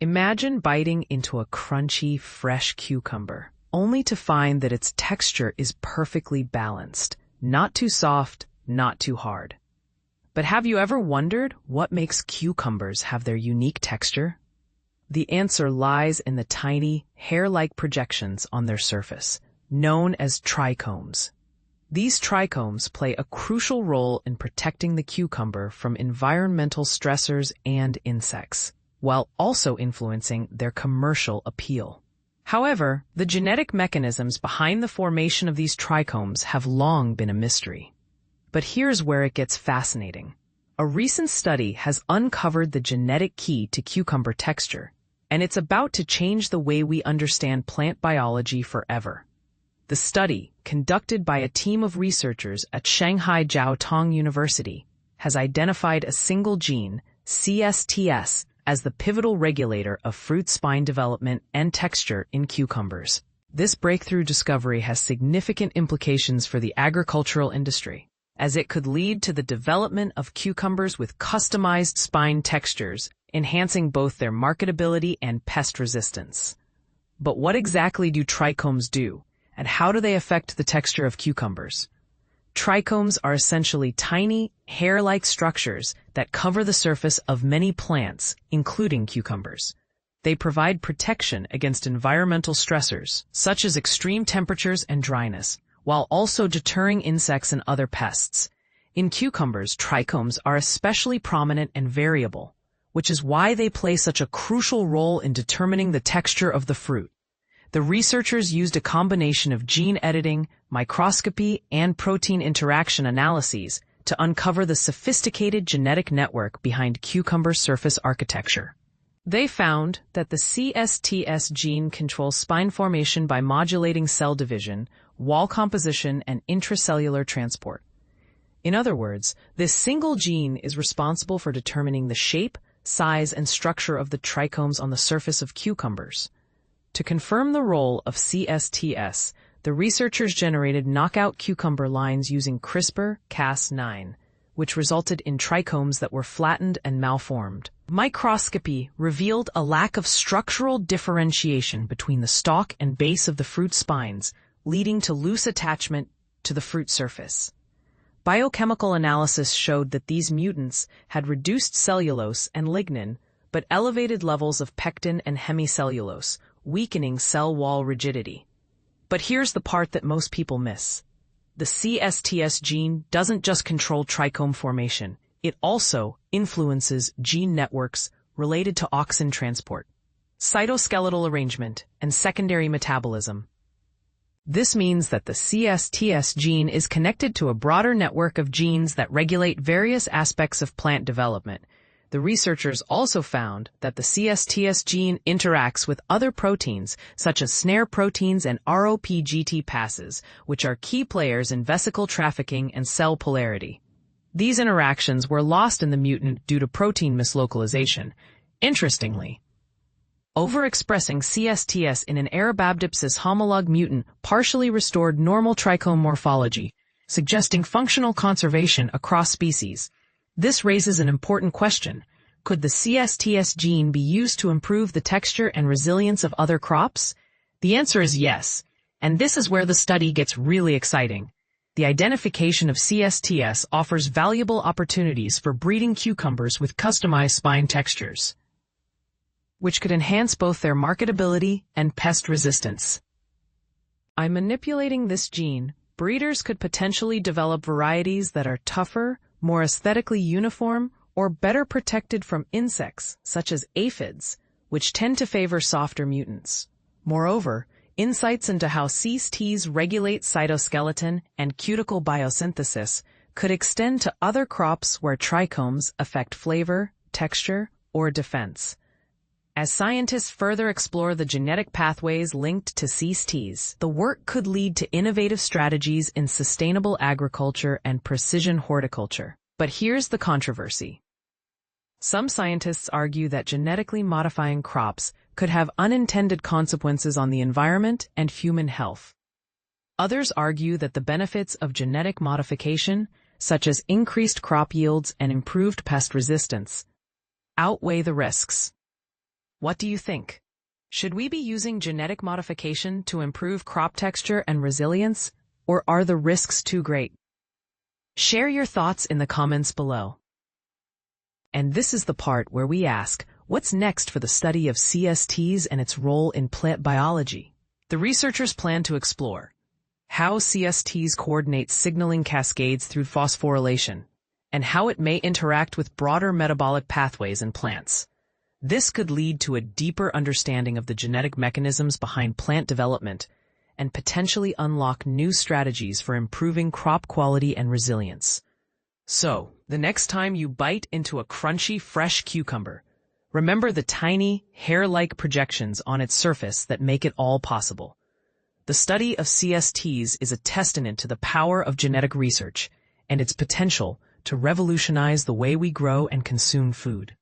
Imagine biting into a crunchy, fresh cucumber, only to find that its texture is perfectly balanced, not too soft, not too hard. But have you ever wondered what makes cucumbers have their unique texture? The answer lies in the tiny, hair-like projections on their surface, known as trichomes. These trichomes play a crucial role in protecting the cucumber from environmental stressors and insects, while also influencing their commercial appeal. However, the genetic mechanisms behind the formation of these trichomes have long been a mystery. But here's where it gets fascinating. A recent study has uncovered the genetic key to cucumber texture, and it's about to change the way we understand plant biology forever. The study, conducted by a team of researchers at Shanghai Jiao Tong University, has identified a single gene, CsTs, as the pivotal regulator of fruit spine development and texture in cucumbers. This breakthrough discovery has significant implications for the agricultural industry, as it could lead to the development of cucumbers with customized spine textures, enhancing both their marketability and pest resistance. But what exactly do trichomes do, and how do they affect the texture of cucumbers? Trichomes are essentially tiny, hair-like structures that cover the surface of many plants, including cucumbers. They provide protection against environmental stressors, such as extreme temperatures and dryness, while also deterring insects and other pests. In cucumbers, trichomes are especially prominent and variable, which is why they play such a crucial role in determining the texture of the fruit. The researchers used a combination of gene editing, microscopy, and protein interaction analyses to uncover the sophisticated genetic network behind cucumber surface architecture. They found that the CsTs gene controls spine formation by modulating cell division, wall composition, and intracellular transport. In other words, this single gene is responsible for determining the shape, size, and structure of the trichomes on the surface of cucumbers. To confirm the role of CsTs, the researchers generated knockout cucumber lines using CRISPR-Cas9, which resulted in trichomes that were flattened and malformed. Microscopy revealed a lack of structural differentiation between the stalk and base of the fruit spines, leading to loose attachment to the fruit surface. Biochemical analysis showed that these mutants had reduced cellulose and lignin, but elevated levels of pectin and hemicellulose, weakening cell wall rigidity. But here's the part that most people miss. The CsTs gene doesn't just control trichome formation, it also influences gene networks related to auxin transport, cytoskeletal arrangement, and secondary metabolism. This means that the CsTs gene is connected to a broader network of genes that regulate various aspects of plant development. The researchers also found that the CsTs gene interacts with other proteins, such as snare proteins and ROPGT passes, which are key players in vesicle trafficking and cell polarity. These interactions were lost in the mutant due to protein mislocalization. Interestingly, overexpressing CsTs in an Arabidopsis homolog mutant partially restored normal trichome morphology, suggesting functional conservation across species. This raises an important question. Could the CsTs gene be used to improve the texture and resilience of other crops? The answer is yes, and this is where the study gets really exciting. The identification of CsTs offers valuable opportunities for breeding cucumbers with customized spine textures, which could enhance both their marketability and pest resistance. By manipulating this gene, breeders could potentially develop varieties that are tougher, more aesthetically uniform, or better protected from insects, such as aphids, which tend to favor softer mutants. Moreover, insights into how CsTs regulate cytoskeleton and cuticle biosynthesis could extend to other crops where trichomes affect flavor, texture, or defense. As scientists further explore the genetic pathways linked to CsTs, the work could lead to innovative strategies in sustainable agriculture and precision horticulture. But here's the controversy. Some scientists argue that genetically modifying crops could have unintended consequences on the environment and human health. Others argue that the benefits of genetic modification, such as increased crop yields and improved pest resistance, outweigh the risks. What do you think? Should we be using genetic modification to improve crop texture and resilience, or are the risks too great? Share your thoughts in the comments below. And this is the part where we ask, what's next for the study of CsTs and its role in plant biology? The researchers plan to explore how CsTs coordinate signaling cascades through phosphorylation, and how it may interact with broader metabolic pathways in plants. This could lead to a deeper understanding of the genetic mechanisms behind plant development and potentially unlock new strategies for improving crop quality and resilience. So, the next time you bite into a crunchy, fresh cucumber, remember the tiny, hair-like projections on its surface that make it all possible. The study of CsTs is a testament to the power of genetic research and its potential to revolutionize the way we grow and consume food.